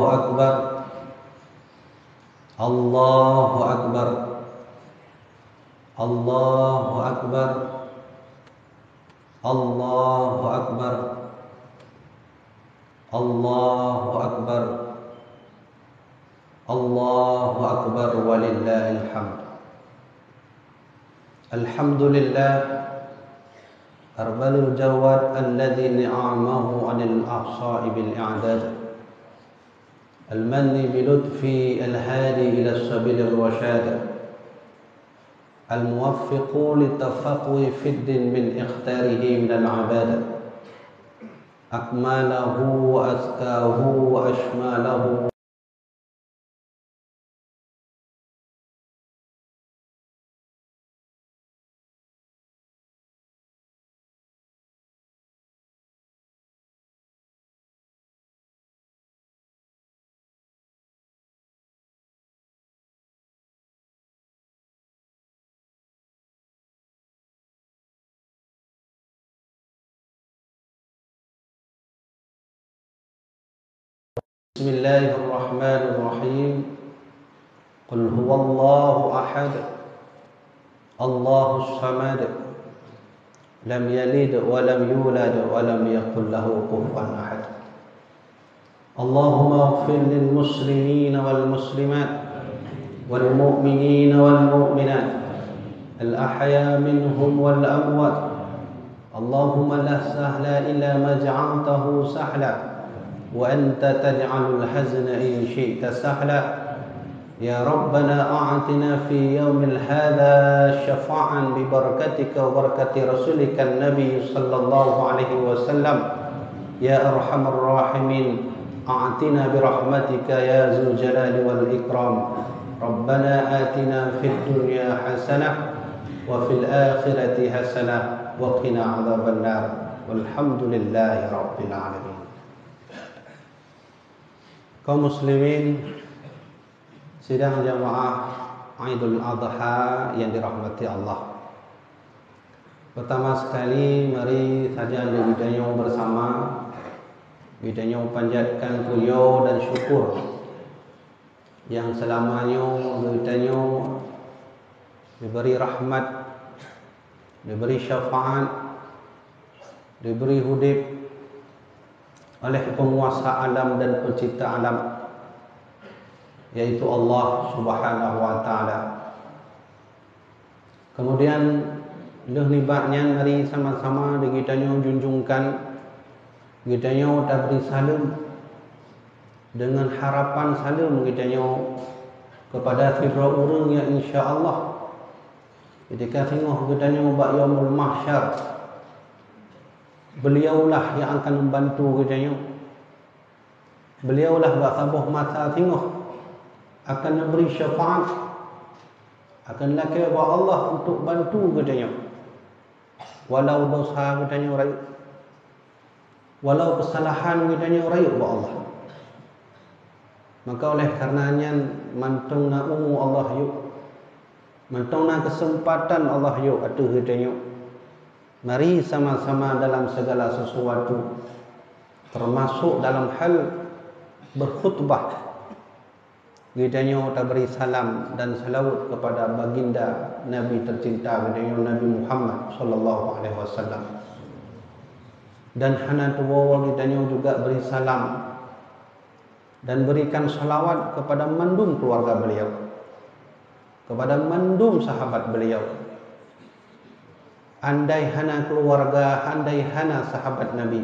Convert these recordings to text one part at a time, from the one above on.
Akbar, Allahu Akbar, Allahu Akbar, Allahu Akbar, Allahu Akbar, Allahu Akbar, walillahil hamd. Alhamdulillah arbalul jawad alladhi ni'amahu 'anil ahsa'i bil i'dad المن بلطفي الهادي إلى السبيل الرشاد الموفق للتفقه في الدين من اختاره من العبادة أكمله وأزكاه وأشمله Bismillahirrahmanirrahim. Qul huwallahu ahad, Allahus samad, lam yalid wa lam yulad wa lam yakul lahu kufuwan ahad. Allahumma ighfir lil muslimin wal muslimat wal mu'minin wal mu'minat al ahya minhum wal amwat. Allahumma la sahla illa ma ja'altahu sahla wa anta taj'alul hazna in syi'ta sahla. Ya Rabbana a'atina fi yawmil hadha syafa'an bi barakatika wa barakati rasulika Nabi sallallahu alaihi wasallam. Ya arhamar rahimin a'atina bi rahmatika ya zul jalali wal ikram. Rabbana atina fid dunya hasanah wa fil akhirati hasanah wa qina adzaban nar. Walhamdulillahi rabbil alamin. Kaum muslimin sidang jamaah Idul Adha yang dirahmati Allah. Pertama sekali mari saja dibidanyo bersama, bidanyo panjatkan puja dan syukur yang selamanya bidanyo diberi rahmat, diberi syafaat, diberi hudib oleh penguasa alam dan pencipta alam, yaitu Allah Subhanahu wa taala. Kemudian lehnibatnya mari sama-sama digitanyo junjungkan, gitanyo tabri salam dengan harapan salam gitanyo kepada fitra urang yang insya-Allah ketika tengok gitanyo bak yaumul mahsyar, beliaulah yang akan membantu gitanyo. Beliaulah bak sabuh mata tengok akan memberi syafaat, akan lakai wa Allah untuk bantu katanya. Walau dosa katanya rayu, walau kesalahan katanya rayu wa Allah. Maka oleh karenanya mantungna umu Allah yuk, mantungna kesempatan Allah yuk atuh katanya. Mari sama-sama dalam segala sesuatu, termasuk dalam hal berkhutbah, gitanyo tak beri salam dan salawat kepada baginda Nabi tercinta gitanyo Nabi Muhammad sallallahu alaihi wasallam. Dan hana tuwa gitanyo juga beri salam dan berikan salawat kepada mandum keluarga beliau, kepada mandum sahabat beliau. Andai hana keluarga, andai hana sahabat Nabi,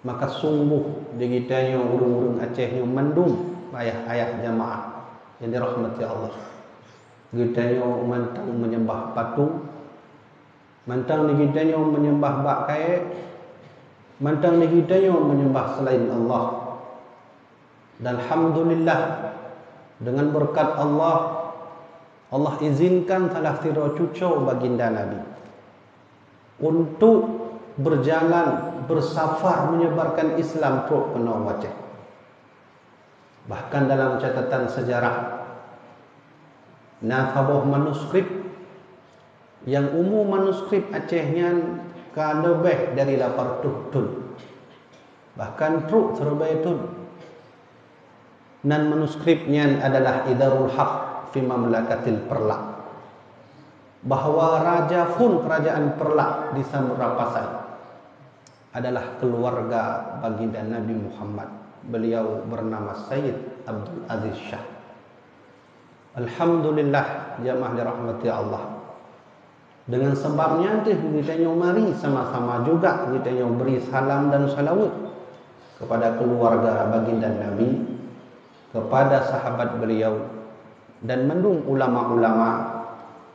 maka sungguh digitanyo urung-urung Acehnya mandum ayah-ayah jamaah yang dirahmati Allah. Gitanyo mantang menyembah patung, mantang gitanyo menyembah bakai, mantang gitanyo menyembah selain Allah. Dan alhamdulillah dengan berkat Allah, Allah izinkan salah satu cucu baginda Nabi untuk berjalan, bersafar menyebarkan Islam truk penuh wajah. Bahkan dalam catatan sejarah, nasabuh manuskrip yang umum manuskrip Acehnya kan lebih dari 8 tun. Bahkan truk serba itu dan manuskripnya adalah Idarul Haq fi Mamlakatil Perlak, bahawa Raja Fun kerajaan Perlak di Samudra Pasai adalah keluarga baginda Nabi Muhammad. Beliau bernama Sayyid Abdul Aziz Shah. Alhamdulillah, jamaah dirahmati Allah. Dengan sebabnya kita mari sama-sama juga kita beri salam dan salawat kepada keluarga baginda Nabi, kepada sahabat beliau, dan mendung ulama-ulama,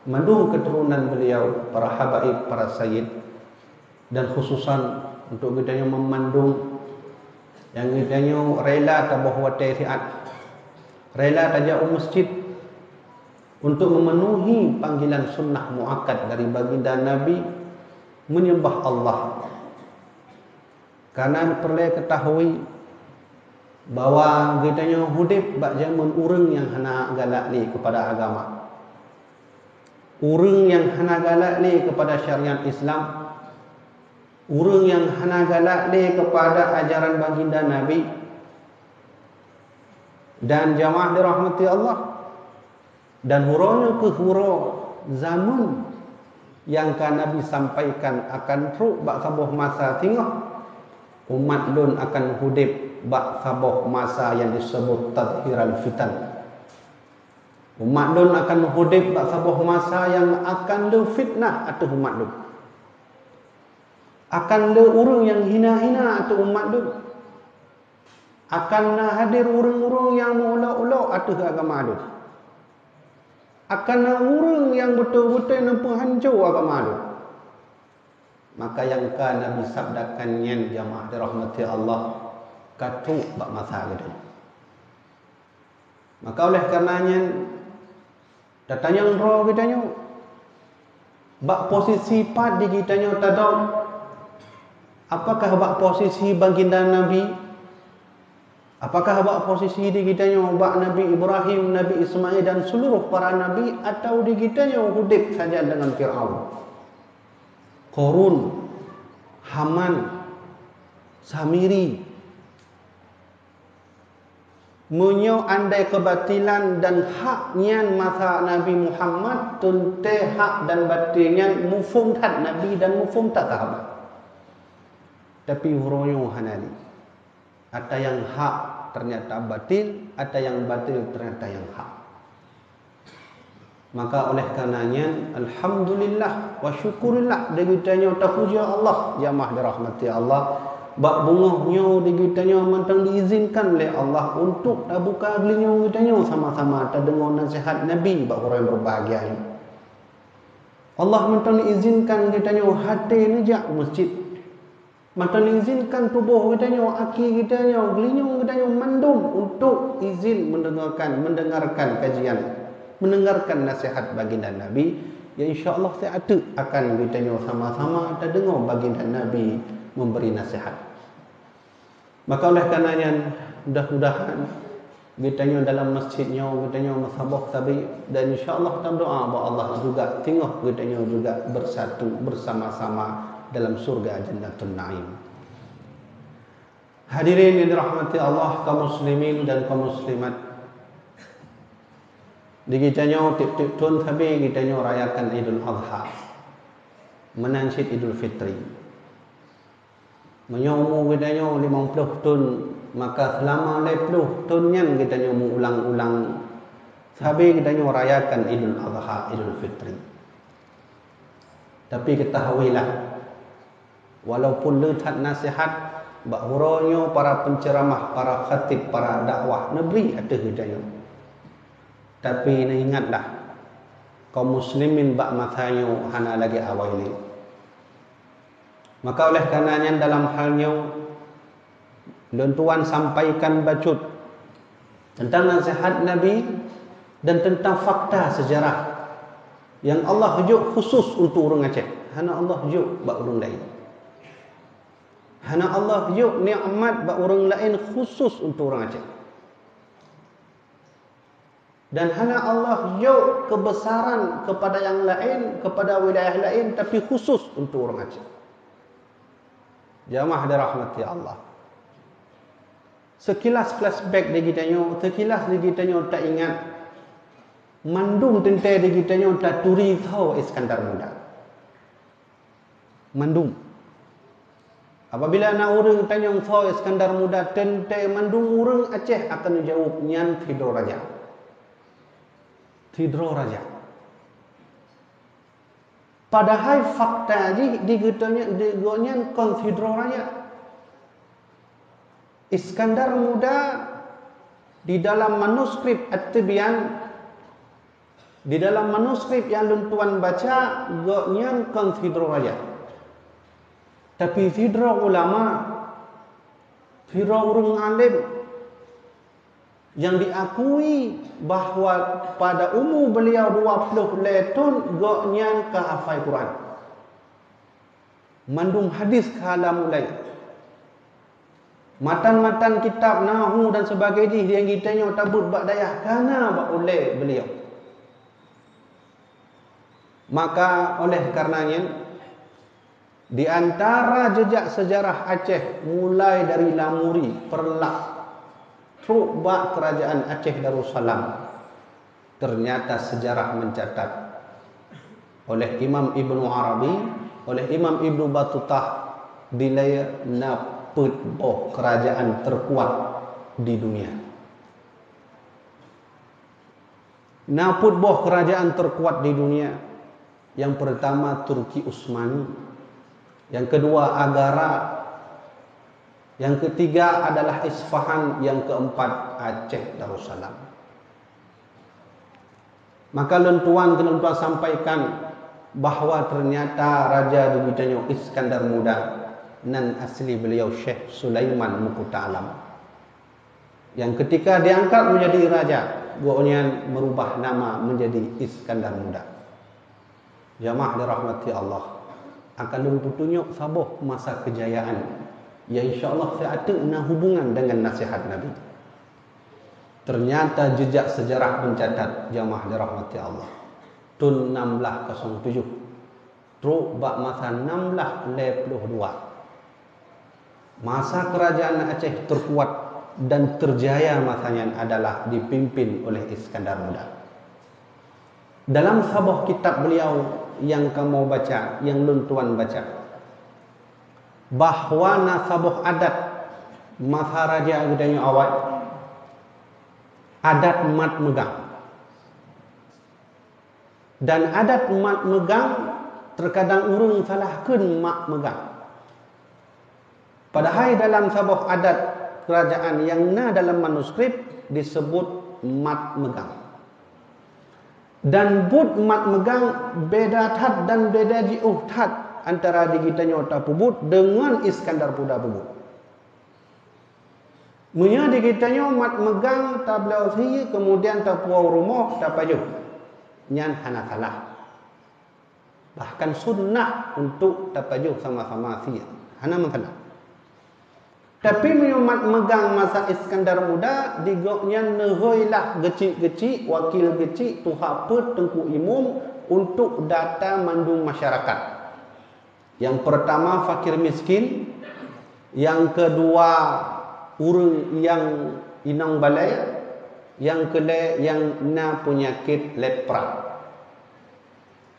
mendung keturunan beliau, para habaib, para sayyid, dan khususan untuk kita memandung yang kita rela tabah watai riat, rela tajak masjid untuk memenuhi panggilan sunnah muakkad dari baginda Nabi menyembah Allah. Karena perlu ketahui bahawa kita hidup bak zaman orang yang hana galak li kepada agama, orang yang hana galak li kepada syariat Islam, orang yang hana galak li kepada ajaran baginda Nabi. Dan jamaah dirahmati Allah, dan huranya ke hura zaman yang kan Nabi sampaikan akan teruk bak sabuh masa tengah umat lun akan hidup bak sabuh masa yang disebut tadhiral fitan. Umat lun akan hidup bak sabuh masa yang akan le fitnah atau umat lun, akan le urang yang hina-hina atau umat lun, akan hadir urang-urang yang mengulak-ulak atau agama lun, akan orang yang betul-betul nampak hancur agama itu. Maka yang kan Nabi sabdakan yang jamaah dirahmati Allah, katu bak masa gitu. Maka oleh karenanya datanya roh kitanya bak posisi pat di kitanya tadau, apakah bak posisi baginda Nabi, apakah bak posisi di kitanya bak Nabi Ibrahim, Nabi Ismail dan seluruh para nabi, atau di kitanya hidup saja dengan Fir'aun, Qarun, Haman, Samiri. Menyo andai kebatilan dan haknya masa Nabi Muhammad tunte hak dan batinnya mufum tak Nabi dan mufum tak sahabat. Tapi huronyo hanali. Ada yang hak ternyata batil, ada yang batil ternyata yang hak. Maka oleh karenanya alhamdulillah wa syukurillah digitanya tahuja Allah, jamaah dirahmati Allah, bak bunguhnya digitanya mentang diizinkan oleh Allah untuk buka gelinya gitanya sama-sama terdengar nasihat Nabi bak orang berbahagia. Allah mentang diizinkan gitanya hati nejak masjid, maka diizinkan tubuh kitanya, aki kitanya, gelinya kitanya mendung untuk izin mendengarkan kajian, mendengarkan nasihat baginda Nabi. Ya insya-Allah saya ada akan kitanya sama-sama terdengar baginda Nabi memberi nasihat. Maka oleh karenanya mudah-mudahan kitanya dalam masjidnya kitanya masabah tabi, dan insya-Allah kita doa bahwa Allah juga tengok kitanya juga bersatu bersama-sama dalam surga Jannatul Naim. Hadirin yang dirahmati Allah, kaum muslimin dan kaum muslimat. Digitanya tip-tip tun tapi kitanya rayakan Idul Adha, menansyid Idul Fitri. Menyomu kitanya 50 tun, maka selama 50 tunnya kitanya mengulang-ulang tapi kitanya rayakan Idul Adha, Idul Fitri. Tapi ketahuilah, walaupun letak nasihat bahuronyo para penceramah, para khatib, para dakwah negeri ada hidayah, tapi ingatlah kaum muslimin bak mathanyo hana lagi awali. Maka oleh karenanya dalam halnya dan Tuhan sampaikan bacut tentang nasihat Nabi dan tentang fakta sejarah yang Allah hujuk khusus untuk orang Aceh. Hana Allah hujuk bak orang lain. Hana Allah hujuk nikmat bak orang lain khusus untuk orang Aceh. Dan hana Allah hujuk kebesaran kepada yang lain, kepada wilayah lain, tapi khusus untuk orang Aceh. Jamaah dirahmati Allah. Sekilas flashback dia kitanya, sekilas dia kitanya tak ingat. Mandum tentai dia kitanya tak turi tahu Iskandar Muda. Mandum. Apabila nak orang tanya tahu Iskandar Muda, tentai mandum orang Aceh akan jawab nyan Tidro Raja. Tidro Raja. Padahal fakta di kitanya nyan kon Tidro Raja. Iskandar Muda di dalam manuskrip At-Tibyan, di dalam manuskrip yang luntuan baca, goknya kan Tidro Raja. Tapi Tidro ulama, Tidro orang alim yang diakui bahawa pada umur beliau 20 tahun goknya kehafal Quran. Mandum hadis kala mulai. Matan-matan kitab Nahu dan sebagainya yang kitanya tabut bak dayah kana bak oleh beliau. Maka oleh karenanya di antara jejak sejarah Aceh mulai dari Lamuri, Perlak, truk bak kerajaan Aceh Darussalam, ternyata sejarah mencatat oleh Imam Ibnu Arabi, oleh Imam Ibnu Battutah dilaya boh kerajaan terkuat di dunia. Naput boh kerajaan terkuat di dunia. Yang pertama Turki Utsmani, yang kedua Agara, yang ketiga adalah Isfahan, yang keempat Aceh Darussalam. Maka lentuan sampaikan bahawa ternyata raja di bidangnya Iskandar Muda, nan asli beliau Syekh Sulaiman Mukuta Alam, yang ketika diangkat menjadi raja, goknya merubah nama menjadi Iskandar Muda. Jamaah dirahmati Allah, akan lebih tunjuk sabuh masa kejayaan yang insyaAllah saya ada hubungan dengan nasihat Nabi. Ternyata jejak sejarah mencatat, jamaah dirahmati Allah, tahun 1607 truk bak masa 1652, masa kerajaan Aceh terkuat dan terjaya masanya adalah dipimpin oleh Iskandar Muda. Dalam sebuah kitab beliau yang kamu baca, yang luntuan baca, bahawa nasabuh adat masa raja gedanya awal, adat mat megang. Dan adat mat megang terkadang urung salahkan mat megang. Padahal dalam sebuah adat kerajaan yang dalam manuskrip disebut mat megang. Dan but mat megang beda tat dan beda jiuh tat antara digitanya otak pubut dengan Iskandar Muda pubut. Munya digitanya mat megang tablau si kemudian tapuau rumah tapajuh. Nyan hana salah. Bahkan sunnah untuk tapajuh sama-sama si hana mengalah. Tapi menyumat megang masa Iskandar Muda, digoknya nehoilah gecik-gecik, wakil gecik, tuhapet, tengku imum untuk data mandung masyarakat. Yang pertama fakir miskin, yang kedua urang yang inang balai, yang kedua yang na penyakit lepra.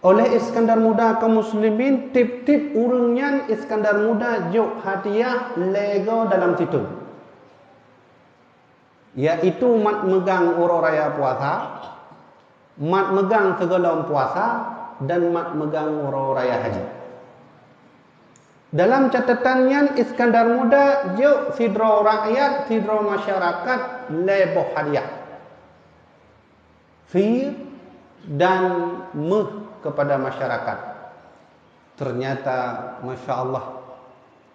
Oleh Iskandar Muda kaum muslimin, tip-tip urangnya Iskandar Muda jok hadiah lego dalam situ, yaitu mat megang uro raya puasa, mat megang segala puasa, dan mat megang uro raya haji. Dalam catatannya Iskandar Muda jok sidro rakyat, sidro masyarakat lebo hadiah fir dan meh kepada masyarakat. Ternyata Masya Allah,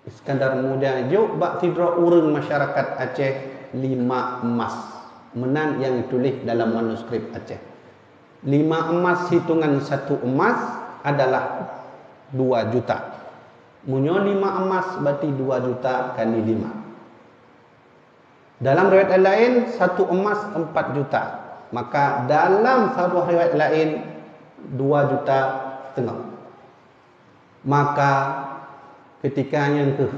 Iskandar Muda juk bak sidro urang masyarakat Aceh 5 emas menan yang ditulis dalam manuskrip Aceh. 5 emas, hitungan 1 emas adalah 2 juta. Munyo 5 emas berarti 2 juta kali 5. Dalam riwayat lain 1 emas 4 juta. Maka dalam sebuah riwayat lain 2,5 juta. Maka ketika yang ke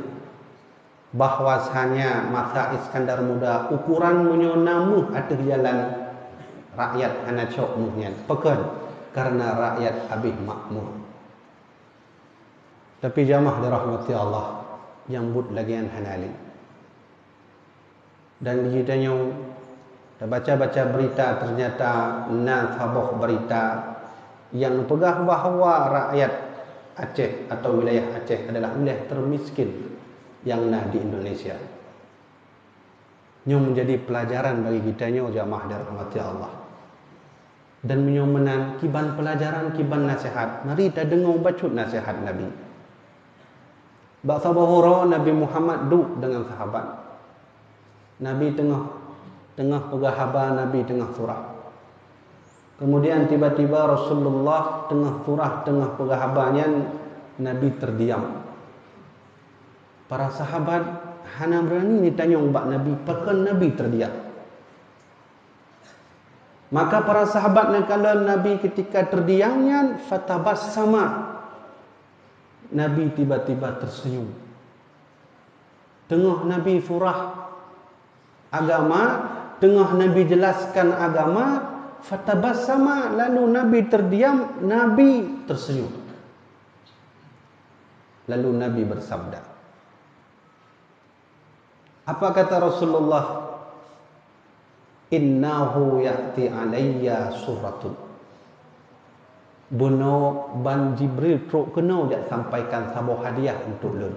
bahwasanya masa Iskandar Muda ukuran menyonamu atas jalan rakyat hana cok muhnya pekan karena rakyat habis makmur. Tapi jamaah dirahmati Allah yang but lagi an hanali. Dan ditanya dah baca-baca berita ternyata nan sabah berita yang pegah bahawa rakyat Aceh atau wilayah Aceh adalah wilayah termiskin yang ada di Indonesia. Ini menjadi pelajaran bagi kita jamaah dirahmati Allah. Dan menyomenan kiban pelajaran, kiban nasihat. Mari kita dengar bacut nasihat Nabi. Bak sabahura Nabi Muhammad duduk dengan sahabat. Nabi tengah pegah habar, Nabi tengah surah. Kemudian tiba-tiba Rasulullah tengah pegah habarnya, Nabi terdiam. Para sahabat hana berani ni tanya ubat Nabi, pakan Nabi terdiam. Maka para sahabat kalau Nabi ketika terdiamnya fatabassama. Nabi tiba-tiba tersenyum. Tengah Nabi surah agama, tengah Nabi jelaskan agama, fatabassama, lalu Nabi terdiam, Nabi tersenyum. Lalu Nabi bersabda. Apa kata Rasulullah? Innahu ya'ti alayya suratun. Buno ban Jibril truk kena jak sampaikan sebuah hadiah untuk lun.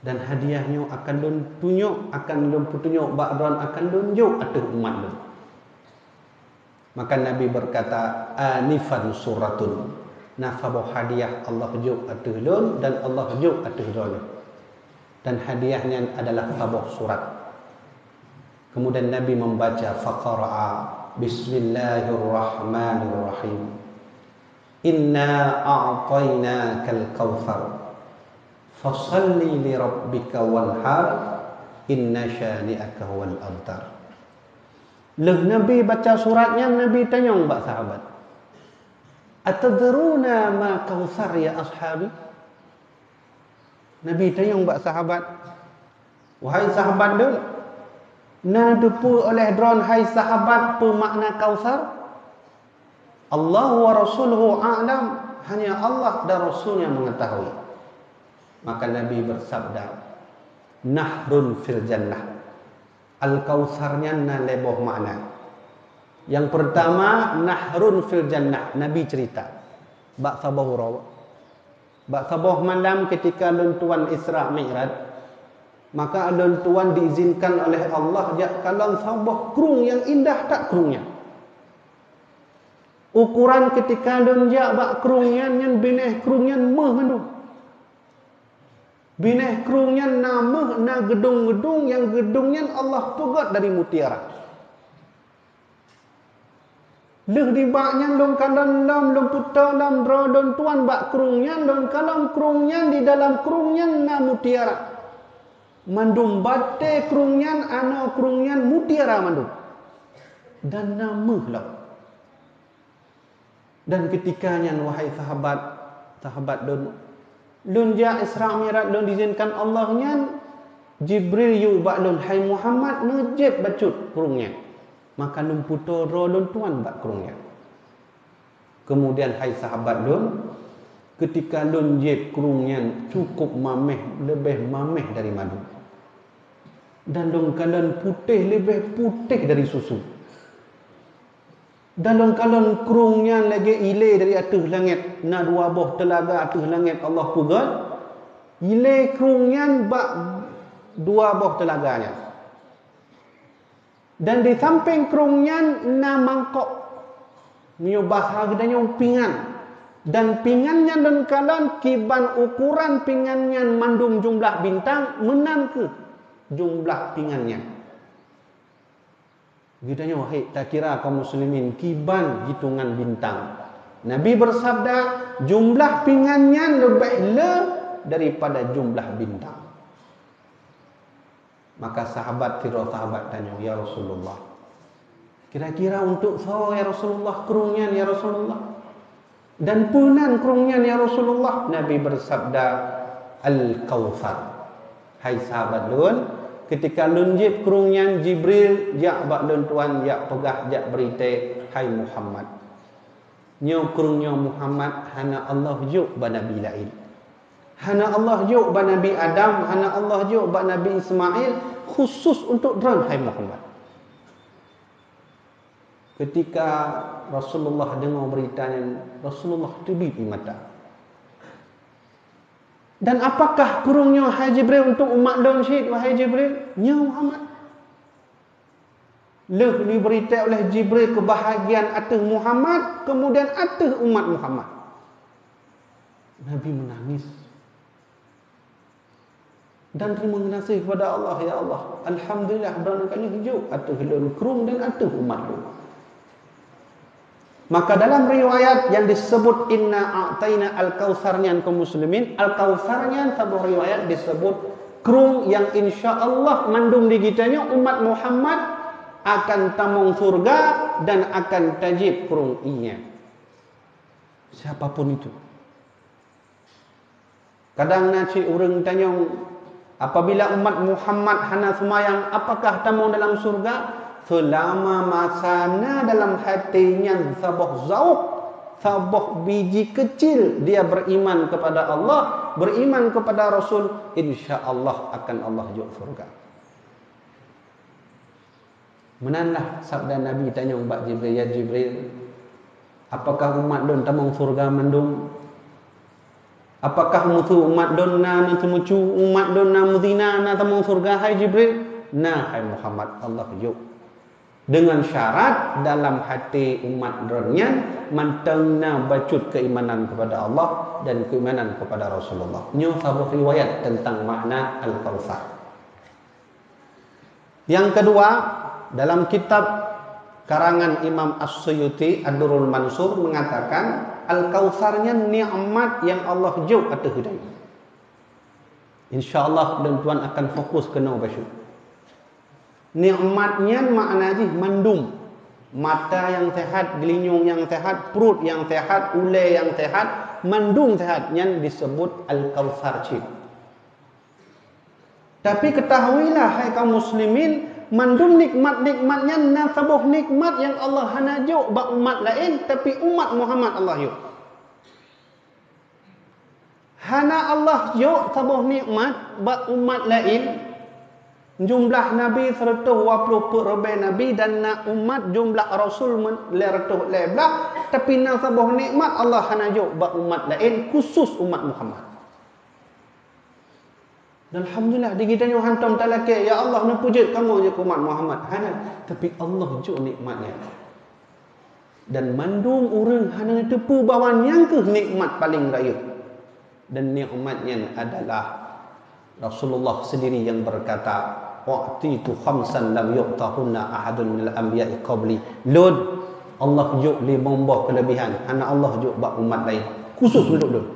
Dan hadiahnya akan lun tunjuk, akan lun tunjuk ba'dan akan tunjuk atas umat lun. Maka Nabi berkata, anifan suratun. Nah sebuah hadiah Allah juk atas lun dan Allah juk atas lun. Dan hadiahnya adalah sebuah surat. Kemudian Nabi membaca faqara'a bismillahirrahmanirrahim. Inna a'tainakal kautsar. Fasalli li rabbika wanhar. Inna syani'aka huwal abtar. Nabi baca suratnya, Nabi tanya kepada sahabat. Atadruna ma kautsar ya ashabi? Nabi tanya kepada sahabat, wahai sahabat dun, na depu oleh dron hai sahabat pemakna Kautsar? Allah wa rasuluhu a'lam, hanya Allah dan Rasulnya mengetahui. Maka Nabi bersabda, nahrun fil jannah. Al-Kautsarnya na leboh makna. Yang pertama, nahrun fil jannah. Nabi cerita bak sabahura. Bak sabah malam ketika lentuan Isra Mi'raj, maka lentuan diizinkan oleh Allah jak kalau sabah kerung yang indah tak kerungnya. Ukuran ketika lenjak bak kerungnya yang bineh kerungnya meh mandu. Bineh kerungnya namah na gedung-gedung yang gedungnya Allah pegat dari mutiara. Leh di baknya long kalam lam long putar lam dra don tuan bak kerungnya don kalam kerungnya di dalam kerungnya na mutiara. Mandum bate kerungnya ana kerungnya mutiara mandum. Dan nama lah. Dan ketikanya wahai sahabat don lunja Isra Mi'raj don diizinkan Allahnya Jibril yu bak don hai Muhammad nejeb bacut kerungnya. Maka lun puto ro lun tuan bak kerungnya. Kemudian hai sahabat lun, ketika lun jeb kerungnya cukup mameh, lebih mameh dari madu. Dan lun kalan putih lebih putih dari susu. Dan lun kalan kerungnya lagi ile dari atas langit. Na dua buah telaga atas langit Allah pugat. Ile kerungnya bak dua buah telaganya. Dan di samping kerungnya na mangkok. Mio bahasa gedanya pingan. Dan pingannya dan kalan kiban ukuran pingannya mandum jumlah bintang menang ke jumlah pingannya. Gedanya wahai tak kira kaum muslimin kiban hitungan bintang. Nabi bersabda jumlah pingannya lebih daripada jumlah bintang. Maka sahabat tanya, ya Rasulullah, kira-kira untuk saya ya Rasulullah kerungnya ya Rasulullah, dan punan kerungnya ya Rasulullah. Nabi bersabda, Al-Kautsar. Hai sahabat lun, ketika lun jib kerungnya Jibril jak bak lun tuan jak pegah jak berita hai Muhammad. Nyo kerungnya Muhammad hana Allah juk ba nabi lain. Hana Allah juk ba nabi Adam, hana Allah juk ba nabi Ismail, khusus untuk dran hai Muhammad. Ketika Rasulullah dengar beritanya, Rasulullah terbit mata. Dan apakah kurungnya hai Jibril untuk umat don syed wahai Jibril? Ya Muhammad. Leh diberita oleh Jibril kebahagiaan atas Muhammad, kemudian atas umat Muhammad. Nabi menangis. Dan terima kasih kepada Allah, ya Allah. Alhamdulillah berana kali hijau atas lun kurung dan atas umat lu. Maka dalam riwayat yang disebut inna a'taina al-kautsarnya kaum muslimin, al-kautsarnya sebuah riwayat disebut kerung yang insya-Allah mandung di kitanya umat Muhammad akan tamung surga dan akan tajib kerung inya. Siapapun itu. Kadang naci urang tanya, apabila umat Muhammad hana semayang, apakah tamung dalam surga? Selama masana dalam hatinya sabah zauq, sabah biji kecil dia beriman kepada Allah, beriman kepada Rasul, insya-Allah akan Allah juk surga. Menanlah sabda Nabi tanya ubat Jibril, ya Jibril, apakah umat don tamang surga mandung? Apakah mutu umat don na temucu umat don na mudina na tamang surga hai Jibril? Nah hai Muhammad, Allah juk. Dengan syarat dalam hati umat dronnya mantengna bacut keimanan kepada Allah dan keimanan kepada Rasulullah. Ini sebuah riwayat tentang makna Al-Kautsar. Yang kedua, dalam kitab karangan Imam As-Suyuti Ad-Durrul Mansur mengatakan Al-Kautsarnya nikmat yang Allah jauh atas hidayah. InsyaAllah dan tuan akan fokus ke basyuk. Nikmatnya maknanya mandum. Mata yang sehat, gelinyung yang sehat, perut yang sehat, ulai yang sehat, mandung sehat yang disebut Al-Kautsar cip. Tapi ketahuilah hai kaum muslimin, mandum nikmat-nikmatnya nasabuh nikmat yang Allah hanajuk bak umat lain, tapi umat Muhammad Allah yuk. Hana Allah yuk sabuh nikmat bak umat lain. Jumlah Nabi 120 lebih Nabi dan nak umat jumlah Rasul 100 lebih. Tapi nak sebuah nikmat Allah hanajuk bak umat lain, khusus umat Muhammad. Dan alhamdulillah di kita ni hantam talake, ya Allah nak puji kamu je umat Muhammad. Hana, tapi Allah juk nikmatnya. Dan mandung orang hana tepu bahawa yang ke nikmat paling raya. Dan nikmatnya adalah Rasulullah sendiri yang berkata, waqtitu khamsan lam yuqtahunna ahadun minal anbiya'i qabli. Lud, Allah juk li bombah kelebihan. Hana Allah juk bak umat lain. Khusus untuk lud.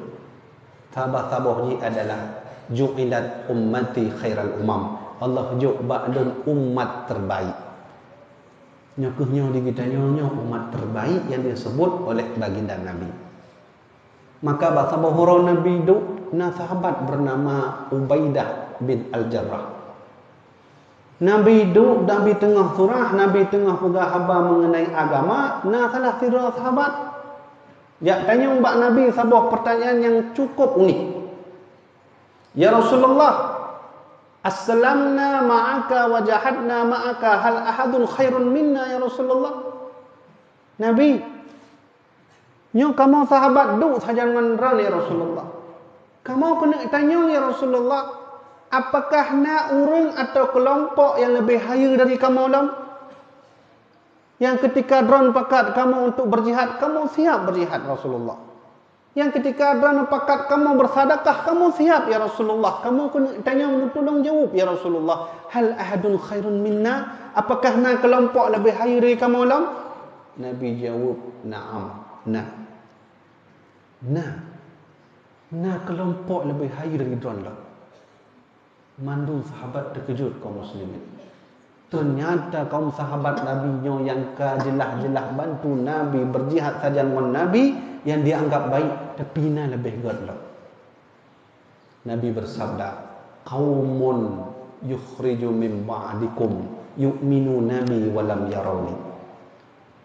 Tabah-tabah ni adalah ju'ilat ummati khairal umam. Allah juk bak lud umat terbaik. Nyokuhnya di kita nyonya umat terbaik yang disebut oleh baginda Nabi. Maka bahasa bahura Nabi itu, na sahabat bernama Ubaidah bin Al-Jarrah. Nabi duduk, Nabi tengah surah, Nabi tengah pegah khabar mengenai agama. Nah, salah satu sahabat ya tanya ubat Nabi sebuah pertanyaan yang cukup unik. Ya Rasulullah, aslamna ma'aka wa jahadna ma'aka, hal ahadun khairun minna ya Rasulullah? Nabi, nyo kamu sahabat duduk saja dengan ya Rasulullah. Kamu kena tanya ya Rasulullah, apakah nak urang atau kelompok yang lebih haya dari kamu lam? Yang ketika dron pakat kamu untuk berjihad, kamu siap berjihad Rasulullah. Yang ketika dron pakat kamu bersedekah, kamu siap ya Rasulullah. Kamu kena tanya tolong jawab ya Rasulullah. Hal ahadun khairun minna? Apakah nak kelompok lebih haya dari kamu lam? Nabi jawab, na'am. Nah kelompok lebih haya dari dron lam. Mandung sahabat terkejut kaum muslimin. Ternyata kaum sahabat Nabi yang jelas-jelas bantu Nabi berjihad saja dengan Nabi yang dianggap baik, tapi na lebih godlok. Nabi bersabda, qaumun yukhriju min ba'dikum yu'minuna bi wa lam yarawni.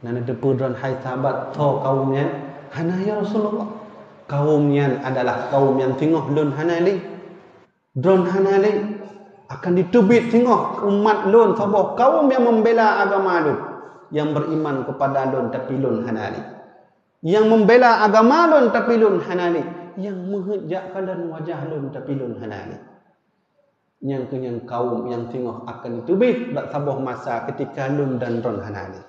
Nana depudran hai sahabat tho kaumnya hana ya Rasulullah. Kaumnya adalah kaum yang tengah lun hanali. Dron hanali akan ditebit tengah umat lun sabah kaum yang membela agama lun, yang beriman kepada lun tapi lun hanali. Yang membela agama lun tapi lun hanali, yang mengejakkan dan wajah lun tapi lun hanali. Yang kenyang kaum yang tengah akan ditebit bak sabah masa ketika lun dan dron hanali.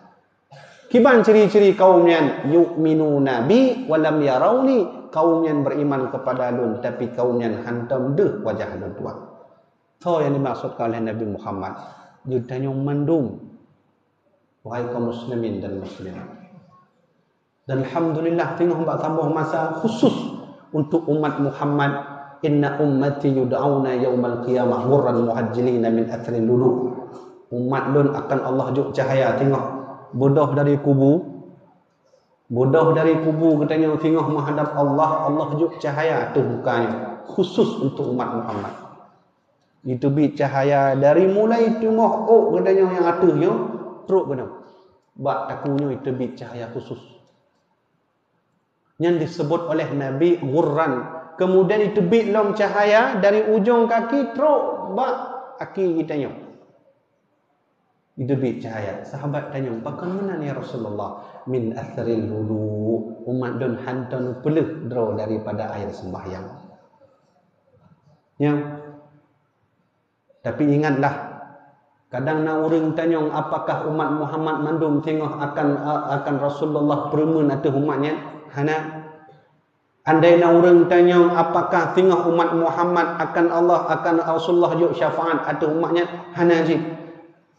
Kiban ciri-ciri kaum yang yu'minuna bi wa lam yarawni, kaum yang beriman kepada lun tapi kaum yang hantam deh wajah lun tuan. So yang dimaksudkan oleh Nabi Muhammad, yudhanya mandum wahai kaum muslimin dan muslimat. Dan alhamdulillah tengah mbak tambah masa khusus untuk umat Muhammad. Inna ummati yud'auna yaumal qiyamah ghurran muhajjilina min athri lulu. Umat lun akan Allah juk cahaya tengok bodoh dari kubu. Bodoh dari kubu katanya tengok menghadap Allah, Allah juk cahaya tu mukanya khusus untuk umat Muhammad. Itu bi cahaya dari mulai tengok katanya yang atasnya teruk kena. Bak takunya itu bi cahaya khusus. Yang disebut oleh Nabi ghurran. Kemudian ditebit long cahaya dari ujung kaki teruk bak kaki kitanya. Ditebit cahaya. Sahabat tanya, bagaimana ya Rasulullah? Min athril wudu. Umat dun hantan pelih draw daripada air sembahyang. Ya. Tapi ingatlah, kadang nak orang tanya apakah umat Muhammad mandum tengok akan Rasulullah permen atau umatnya? Hana. Andai nak orang tanya apakah tengok umat Muhammad akan Allah, akan Rasulullah yuk syafaat atau umatnya? Hana je.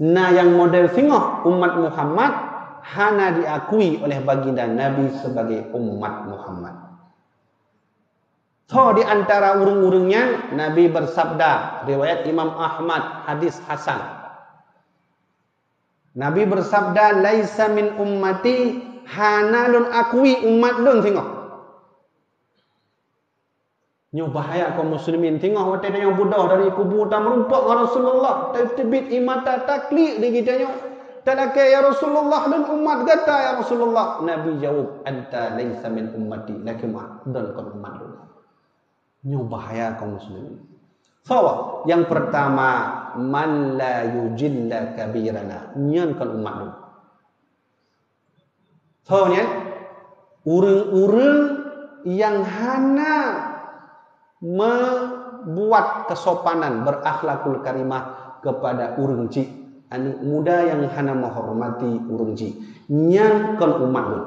Nah yang model tengok umat Muhammad hana diakui oleh baginda Nabi sebagai umat Muhammad. So di antara urung-urungnya Nabi bersabda, riwayat Imam Ahmad, hadis hasan. Nabi bersabda, laisa min ummati hana lun akui umat lun tengok. Nyo bahaya kaum muslimin tengok wate yang budah dari kubur tak merumpak dengan Rasulullah, terbit imata taklik di kitanya. Talakai ya Rasulullah dan umat kata ya Rasulullah. Nabi jawab, anta laisa min ummati lakin dan kon umat lu. Nyo bahaya kaum muslimin. So, yang pertama, man la yujilla kabirana, nyan kon umat lu. So nya, urang-urang yang hana membuat kesopanan, berakhlakul karimah kepada urang cik, anak muda yang hana menghormati urang cik, nyan kon umat lu.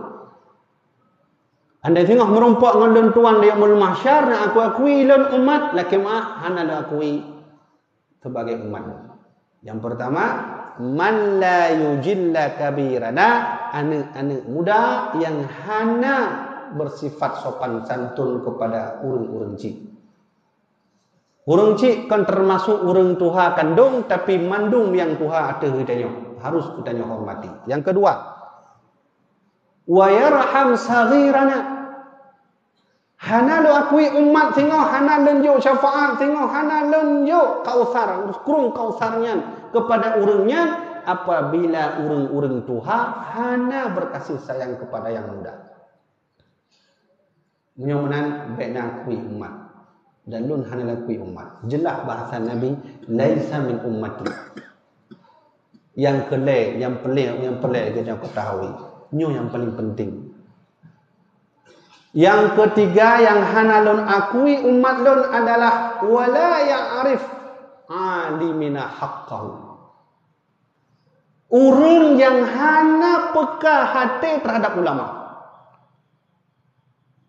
Andai tengok merompak dengan lun tuan dia yaumul mahsyar, nak aku akui lun umat, laki mah hana dah akui sebagai umat lu. Yang pertama, man la yujilla kabirana, anak-anak muda yang hana bersifat sopan santun kepada urang-urang cik. Urang cik kan termasuk urang tuha kandung, tapi mandung yang tuha ada kitanya. Harus kitanya hormati. Yang kedua, wa yarham saghirana. Hana lu akui umat tengok, hana lenjuk syafaat tengok, hana lenjuk kausar, kurung kausarnya kepada urangnya apabila urang-urang tuha hana berkasih sayang kepada yang muda. Mudah-mudahan baiknya akui umat. Dan lun hana lakui umat. Jelas bahasa Nabi, laisa min ummati. Yang kelai, yang pelik kita ketahui. Nyo yang paling penting. Yang ketiga yang hana lun akui umat lun adalah wala ya'rif alimina haqqahu. Urang yang hana peka hati terhadap ulama.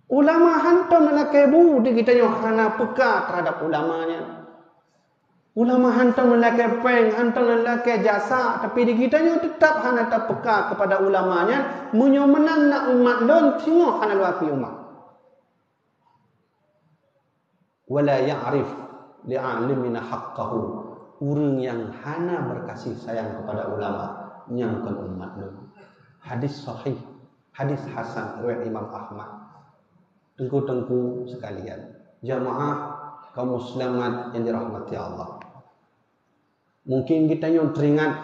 Ulama hantam lelaki budi kita yang hana peka terhadap ulamanya. Ulama hantam lelaki peng, hantam lelaki jasa, tapi di kita yang tetap hana tak peka kepada ulamanya, menyomenan nak umat don tengok hana luaki umat. Wala ya'rif li'alimina haqqahu. Urang yang hana berkasih sayang kepada ulama, nyangkan umat don. Hadis sahih, hadis hasan riwayat Imam Ahmad. Tengku-tengku sekalian, jamaah kaum muslimat yang dirahmati Allah. Mungkin kita yang teringat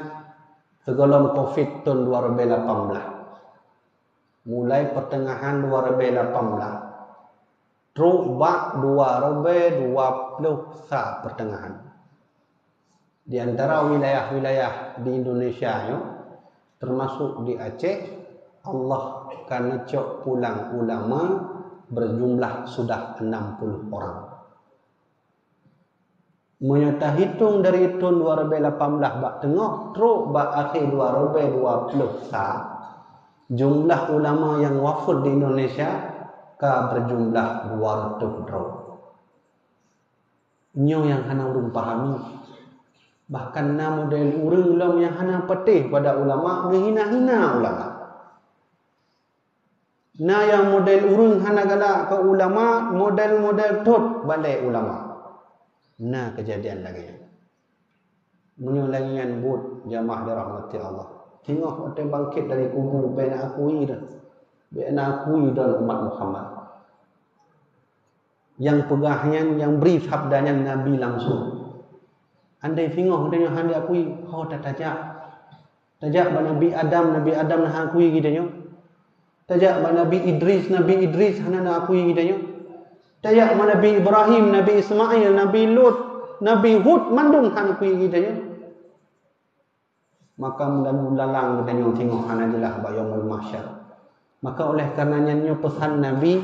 sebelum Covid tahun 2018. Mulai pertengahan 2018. Terus bak 2020 pertengahan. Di antara wilayah-wilayah di Indonesia termasuk di Aceh, Allah akan cok pulang ulama berjumlah sudah 60 orang. Menyata hitung dari tahun 2018 bak tengah terus bak akhir 2020 jumlah ulama yang wafat di Indonesia berjumlah 200 orang. Nyo yang hana urung pahami. Bahkan na model urang ulam yang hana petih pada ulama, menghina-hina ulama. Na yang model urang hana galak ke ulama, model-model tot balai ulama. Na kejadian lagi. Menyulangian buat jamaah dirahmati Allah. Tengok ada bangkit dari kubur bina akui dah. Bina akui dan umat Muhammad. Yang pegahnya, yang beri sabdanya Nabi langsung. Andai tengok dia hanya akui, oh tak tajak. Tajak Nabi Adam nak akui gidanya. Tajak Nabi Idris hana nak akui gidanya. Tajak Nabi Ibrahim, Nabi Ismail, Nabi Lut, Nabi Hud mandung hana akui gidanya. Maka mula-mula gidanya tengok hana jelah bayamul mahsyar. Maka oleh karenanya pesan Nabi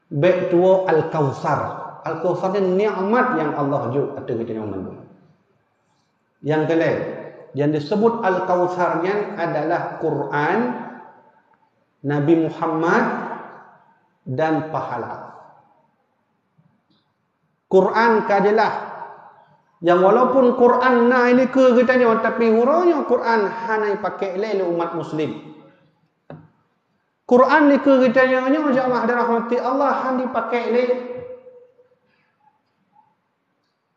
baik tua Al-Kautsar. Al-Kautsar ni nikmat yang Allah juk kata gidanya mandung. Yang kelima, yang disebut Al-Kautsarnya adalah Quran, Nabi Muhammad dan pahala. Quran kajalah yang walaupun Quran na ini ke katanya tapi huranya Quran hanya pakai oleh umat muslim. Quran ni ke katanya jamaah dirahmati Allah hanya pakai oleh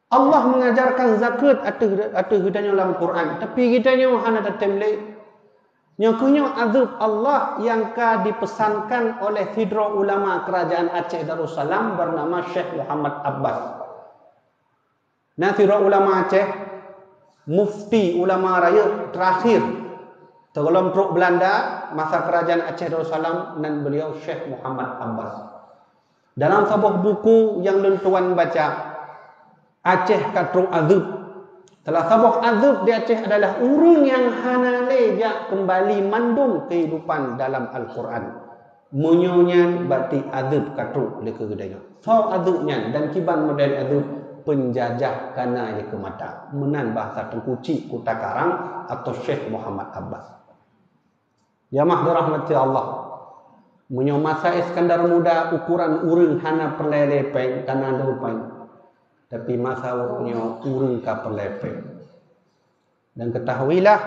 Allah mengajarkan zakat atau kitanya dalam Quran. Tapi kitanya hana datang lagi. Yang kunya azab Allah yang dipesankan oleh Hidro Ulama Kerajaan Aceh Darussalam bernama Syekh Muhammad Abbas. Nah, Hidro Ulama Aceh, mufti ulama raya terakhir tergolong Truk Belanda masa Kerajaan Aceh Darussalam dan beliau Syekh Muhammad Abbas. Dalam sebuah buku yang tuan baca, Aceh Katruk Azub. Telah sabuk azub di Aceh adalah urang yang hana lejak kembali mandung kehidupan dalam Al-Quran. Munyonya berarti azub katruk leka gedanya. So azubnya dan kiban model azub penjajah kana ke mata. Menan bahasa Tengkuci Kuta Karang atau Syekh Muhammad Abbas. Jamaah dirahmati Allah. Munyo masa Iskandar Muda ukuran urang hana perlelepeng kana lupain. Tapi masa punya urung kapal lepek. Dan ketahuilah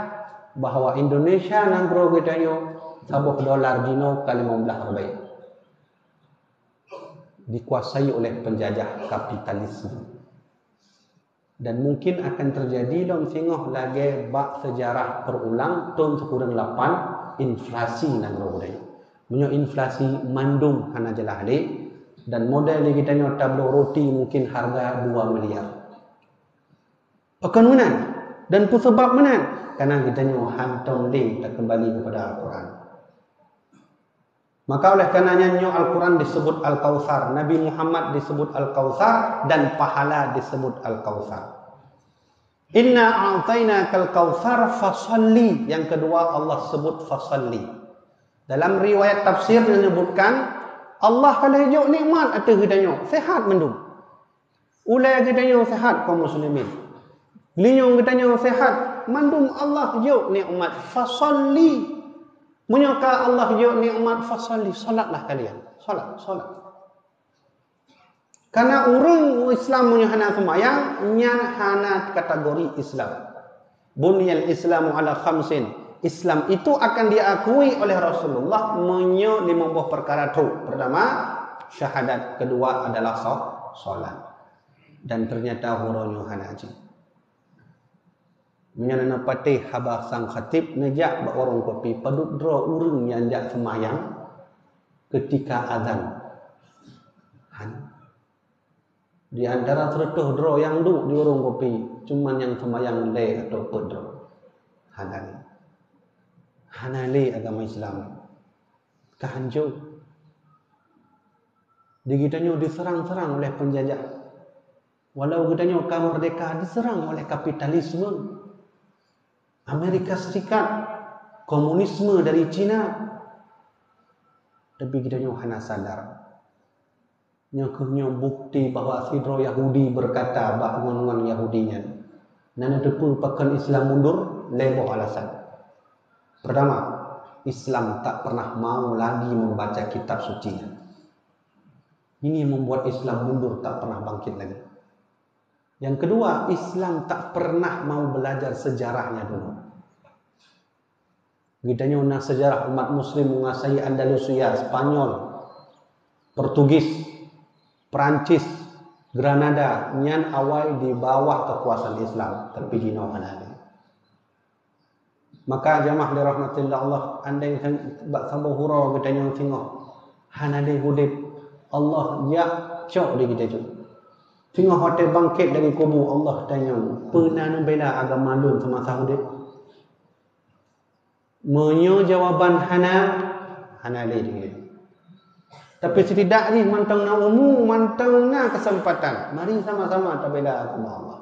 bahawa Indonesia nanggro gedanyo $10 dino kali 15 lebih. Dikuasai oleh penjajah kapitalisme. Dan mungkin akan terjadi dalam singoh lagi bak sejarah berulang tahun sekurang 8 inflasi nanggro gedanyo. Punya inflasi mandung hana jelah adik. Dan model yang kita nyata tablo roti mungkin harga 2 miliar. Akan menan. Dan sebab menan. Karena kita nyata hantam link tak kembali kepada Al-Quran. Maka oleh karenanya Al-Quran disebut Al-Kautsar. Nabi Muhammad disebut Al-Kautsar. Dan pahala disebut Al-Kautsar. Inna a'tainakal kautsar fasalli. Yang kedua Allah sebut fasalli. Dalam riwayat tafsir menyebutkan Allah kalau hidup nikmat atau hidayah sehat mendung. Ulai hidayah sehat kaum muslimin. Linyung hidayah sehat mandung Allah hidup nikmat fasalli. Menyaka Allah hidup nikmat fasalli, solatlah kalian. Solat. Karena orang Islam punya hana sembahyang, nyan hana kategori Islam. Bunyal Islamu ala khamsin. Islam itu akan diakui oleh Rasulullah menyo 5 perkara tu. Pertama, syahadat. Kedua adalah solat. Dan ternyata huronyo hanaji. Menyana patih habah sang khatib nejak bak orang kopi padut dro urang yang jak semayang ketika azan. Di antara terutuh dro yang duk di warung kopi, cuman yang sembahyang le atau pedro. Hanali agama Islam. Kehancur. Digitanya diserang-serang oleh penjajah. Walau gitanya merdeka diserang oleh kapitalisme. Amerika Serikat, komunisme dari Cina. Tapi gitanya hana sadar. Nyakuhnya bukti bahawa sidro Yahudi berkata bahawa Yahudinya nana depu pakan Islam mundur leboh alasan. Pertama, Islam tak pernah mau lagi membaca kitab sucinya. Ini yang membuat Islam mundur, tak pernah bangkit lagi. Yang kedua, Islam tak pernah mau belajar sejarahnya dulu. Gitanya una sejarah umat muslim menguasai Andalusia, Spanyol, Portugis, Perancis, Granada, nyan awal di bawah kekuasaan Islam, tapi di Hanali. Maka jamaah dirahmatillah Allah, andai bak sabu hura gitanya tengok Hanali hudib Allah ya cok di kita tu. Tengok hotel bangkit dari kubur Allah tanya, pernah bela agama lu semasa hudib? Menyo jawaban Hanali dia. Tapi setidaknya mantang na umum, mantang na kesempatan. Mari sama-sama tabela agama Allah.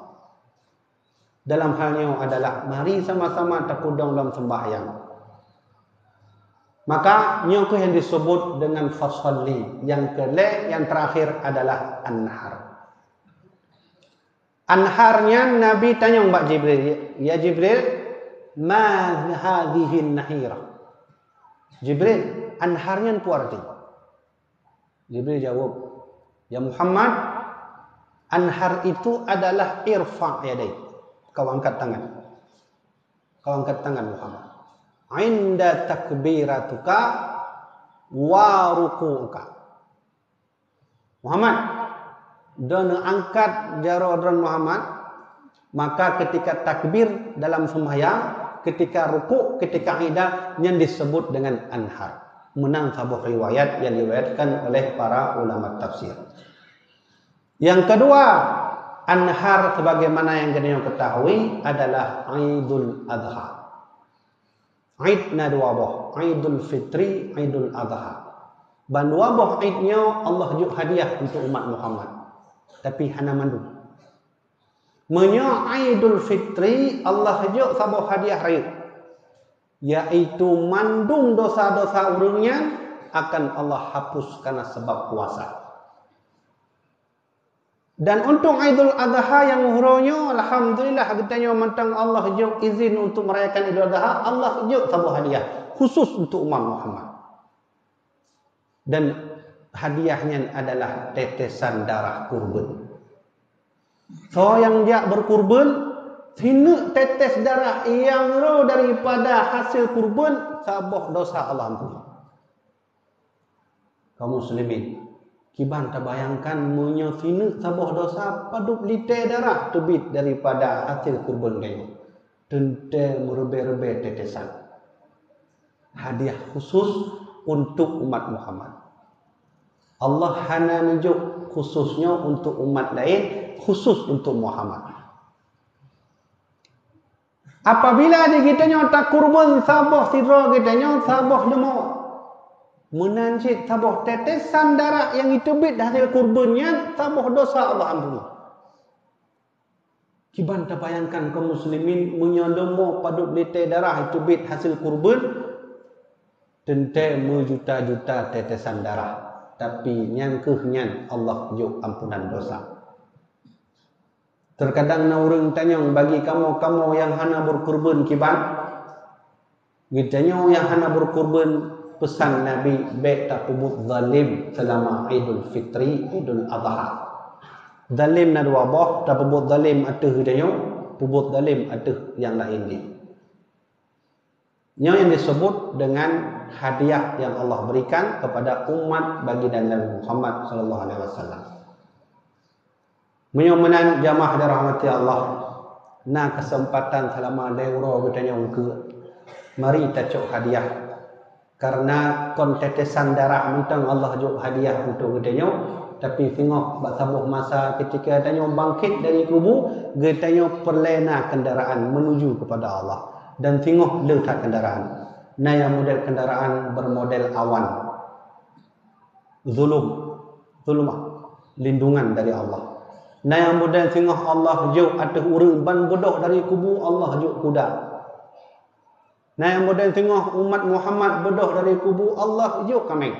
Dalam halnya adalah mari sama-sama terpudung dalam sembahyang. Maka nyoku yang disebut dengan fasalli. Yang yang terakhir adalah an-nahar. An-naharnya Nabi tanya Mbak Jibril, ya Jibril, ma hadhihi an-nahira? Jibril, an-naharnya apa arti? Jibril jawab, ya Muhammad, anhar itu adalah irfa' yadai. Kau angkat tangan. Kau angkat tangan Muhammad. Inda takbiratuka wa ruku'uka. Muhammad, dan angkat jarodron Muhammad, maka ketika takbir dalam sembahyang, ketika ruku', ketika idah, yang disebut dengan anhar. Menang sebuah riwayat yang diriwayatkan oleh para ulama tafsir. Yang kedua, anhar sebagaimana yang kita ketahui adalah Aidul Adha. Aid na dua boh, Aidul Fitri, Aidul Adha. Dan dua boh Aidnya Allah juk hadiah untuk umat Muhammad. Tapi hana mandu. Menyo Aidul Fitri Allah juk sabuh hadiah Aid, yaitu mandung dosa-dosa urungnya akan Allah hapus karena sebab puasa. Dan untuk Aidul Adha yang uhuronya, alhamdulillah kitanya mantang Allah juk izin untuk merayakan Idul Adha, Allah juk sabuh hadiah khusus untuk umat Muhammad. Dan hadiahnya adalah tetesan darah kurban. So yang dia berkurban, hina tetes darah yang roh daripada hasil kurban, sabuh dosa Allah ampuni. Kaum muslimin, kiban terbayangkan menyofinu sabuh dosa paduk liter darah tebit daripada hasil kurban kayu. Tente merebe-rebe tetesan. Hadiah khusus untuk umat Muhammad. Allah hana nunjuk khususnya untuk umat lain, khusus untuk Muhammad. Apabila di kitanya tak kurban sabuh sidra kitanya sabuh demo menanjit sabuh tetesan darah yang ditebit hasil kurbannya, sabuh dosa Allah ampuni. Kiban terbayangkan kaum muslimin menyodemo paduk liter darah ditebit hasil kurban, tente juta-juta tetesan darah, tapi nyangkehnya Allah juk ampunan dosa. Terkadang naurung tanyong bagi kamu yang hana berkurban kiban, gitanya yang hana berkurban pesan Nabi baik tak pubut zalim selama Idul Fitri, Idul Adha. Zalim na dua boh, tak pubut zalim atuh gitanya, pubut zalim atuh yang lain ni. Yang disebut dengan hadiah yang Allah berikan kepada umat baginda Nabi Muhammad sallallahu alaihi wasallam. Menyomenan jamaah dirahmati Allah, na kesempatan selama leuro betanya ke, mari kita cok hadiah. Karena kontetesan darah mentang Allah juk hadiah untuk betanya, tapi tengok sabuh masa ketika tanya bangkit dari kubur, tanya perlena kendaraan menuju kepada Allah dan tengok letak kendaraan. Nah yang model kendaraan bermodel awan. Zulumah, lindungan dari Allah. Nah yang model tengok Allah jauh atas urang ban bodoh dari kubur, Allah jauh kuda. Nah yang model tengok umat Muhammad bodoh dari kubur, Allah jauh kambing.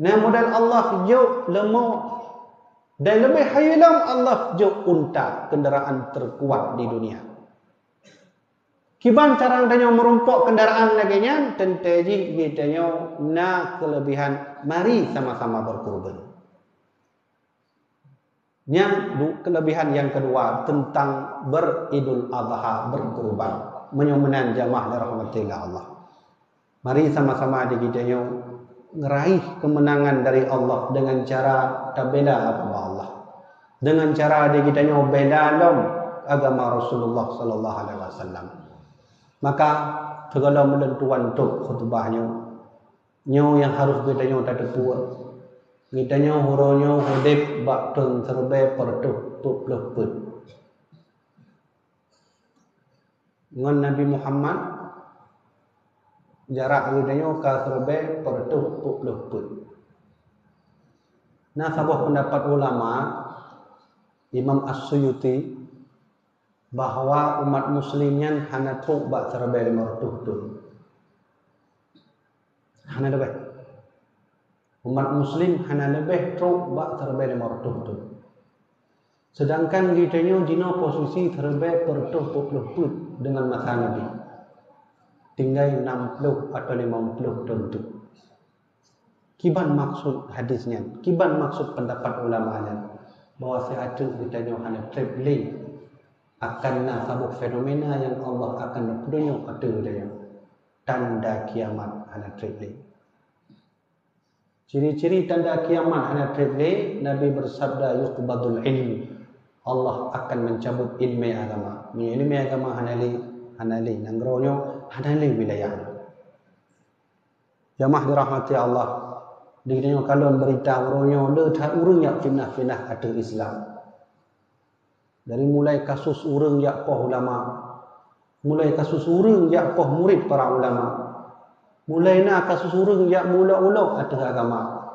Nah model Allah jauh lemau dan lebih haylam Allah jauh unta, kendaraan terkuat di dunia. Kiban cara tanya merumpok kendaraan lagi nya tenteji gitanya na kelebihan, mari sama-sama berkurban. Yang kelebihan yang kedua tentang beridul adha, berkurban, menyomenan jamaah dirahmatillah Allah. Mari sama-sama digitanya ngeraih kemenangan dari Allah dengan cara tabela agama Allah, dengan cara digitanya bela agama Rasulullah sallallahu alaihi wasallam. Maka segala menentuan untuk khutbahnya nyo yang harus ditanya tak tepuat ditanya huronyo hudib baktun serbe pertuh tup leput ngon Nabi Muhammad jarak ditanya ka serbe pertuh tup leput. Nah sebuah pendapat ulama Imam As-Suyuti bahwa umat muslimnya hana truk bak serbe mertuh tu. Hana lebih. Umat muslim hana lebih truk bak serbe mertuh tu. Sedangkan kitanya dino posisi serbe pertuh put dengan masa Nabi. Tinggal 60 atau 50 tentu. Kiban maksud hadisnya, kiban maksud pendapat ulamanya bahwa seatu ditanya hana traveling akan sabuk fenomena yang Allah akan tunjuk pada dia tanda kiamat hana traveling. Ciri-ciri tanda kiamat hana traveling, Nabi bersabda yuqbadul ilm, Allah akan mencabut ilmu agama. Ilmu agama hanali nangronyo hanali wilayah. Jamaah dirahmati Allah. Dikira kalau berita urunyo le tak urung yak finah-finah atas Islam. Dari mulai kasus urang yakpoh ulama, mulai kasus urang yakpoh murid para ulama, mulai na kasus urang yak mula-ula atas agama.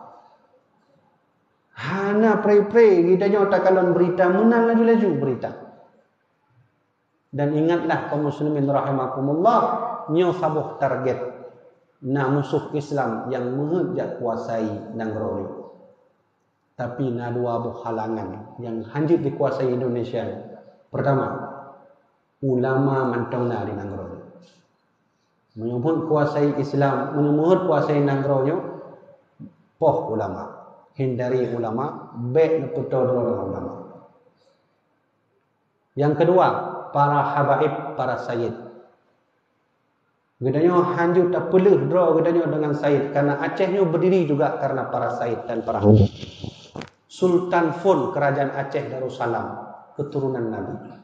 Hana pray-pray kita nyata kalon berita menang laju-laju berita. Dan ingatlah kaum muslimin rahimakumullah, nyo sabuh target na musuh Islam yang menghejak kuasai nangroyo. Tapi na dua buah halangan yang hanjit dikuasai Indonesia. Pertama, ulama mantongna di Nanggro. Menyebut kuasai Islam, menyebut kuasai Nanggro, poh ulama, hindari ulama, baik betul dengan ulama. Yang kedua, para habaib, para sayyid. Gedanya hanjut tak pelih draw gedanya dengan sayyid karena Acehnya berdiri juga karena para sayyid dan para habaib. Sultan Fon kerajaan Aceh Darussalam keturunan Nabi.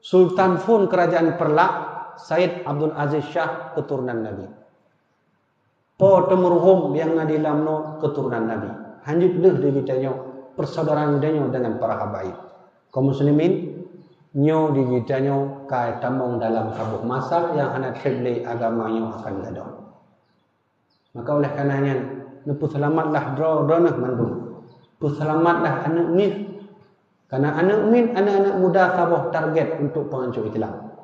Sultan Fon kerajaan Perlak Said Abdul Aziz Shah keturunan Nabi. Po Temurhum yang ngadi lamno keturunan Nabi. Hanjut leh digitanya persaudaraan danyo dengan para habaib. Kaum muslimin nyo digitanya kai tamong dalam sabuh masa yang hana treble agamanya akan gadah. Maka oleh karenanya nepu selamatlah dronah mandung. Selamatlah anak min. Karena anak min, anak-anak muda sabuh target untuk penghancur Islam.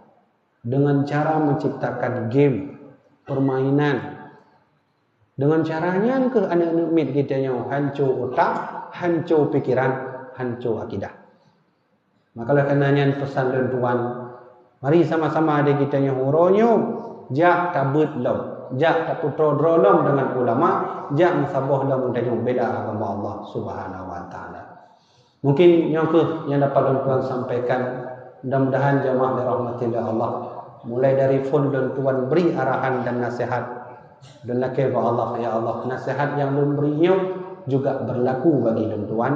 Dengan cara menciptakan game, permainan. Dengan caranya ke anak-anak min kita yang hancur otak, hancur pikiran, hancur akidah. Maka oleh karenanya pesan dan tuan, mari sama-sama ada kita yang huronyo, jak tabut lom. Jak tak putra drolong dengan ulama, jak musabah dalam dan bela agama Allah Subhanahu wa taala. Mungkin yang dapat tuan sampaikan, mudah-mudahan jamaah dirahmatillah Allah. Mulai dari phone dan tuan beri arahan dan nasihat dan lakir Allah ya Allah. Nasihat yang belum berinya juga berlaku bagi dan tuan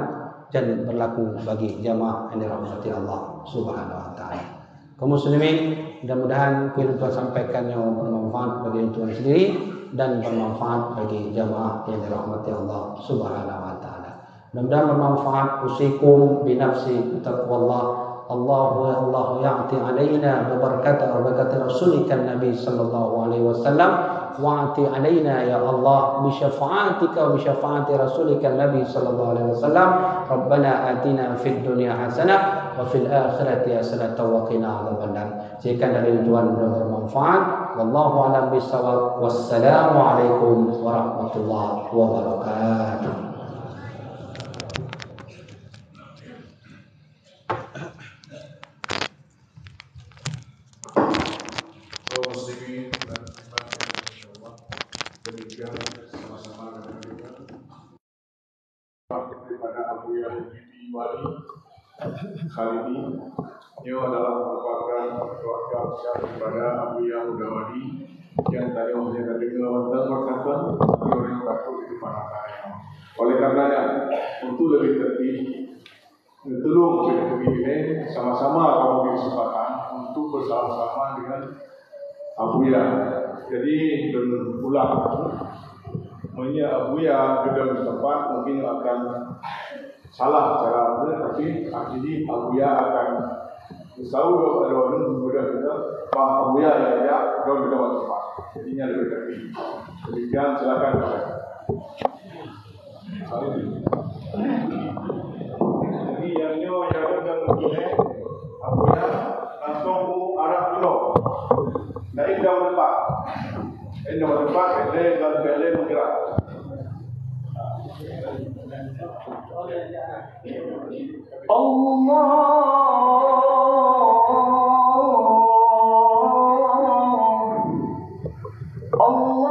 dan berlaku bagi jamaah yang dirahmati Allah Subhanahu wa taala. Kaum muslimin, mudah-mudahan kuil tuan sampaikan yang bermanfaat bagi tuan sendiri dan bermanfaat bagi jamaah yang dirahmati Allah Subhanahu wa taala. Mudah-mudahan bermanfaat. Usikum bi nafsi taqwallah. Allah ya'ti alaina bi barakati wa barakati rasulika Nabi sallallahu alaihi wasallam wa'ti alaina ya Allah bi syafa'atika wa bi syafa'ati rasulika Nabi sallallahu alaihi wasallam. Rabbana atina fid dunya hasanah wa fil akhirati hasanah wa qina adzabannar. Jika dari Tuhan bermanfaat, wallahu a'lam bishawab. Wassalamu alaikum warahmatullahi wabarakatuh. Muslimin dan muslimat insyaallah, demikian sama-sama dengan kita kepada Abu Yahudi Wali kali ini. Ini adalah merupakan keluarga besar kepada Abu Yahudi Wali yang tadi saya dengar dan berkata orang takut itu panah. Oleh karenanya untuk lebih tertib tolong ini sama-sama kamu kesempatan untuk bersama-sama dengan Abuya. Jadi berulang Abuya gedung tempat mungkin akan salah cara tapi akhirnya Abuya akan tahu ada orang muda kita Pak Abuya ya gedung tempat. Jadinya lebih tertib. Demikian silakan. Jadi yang dan begini Abuya langsung arah dulu. Naik daun tempat, dan beli bergerak. Allah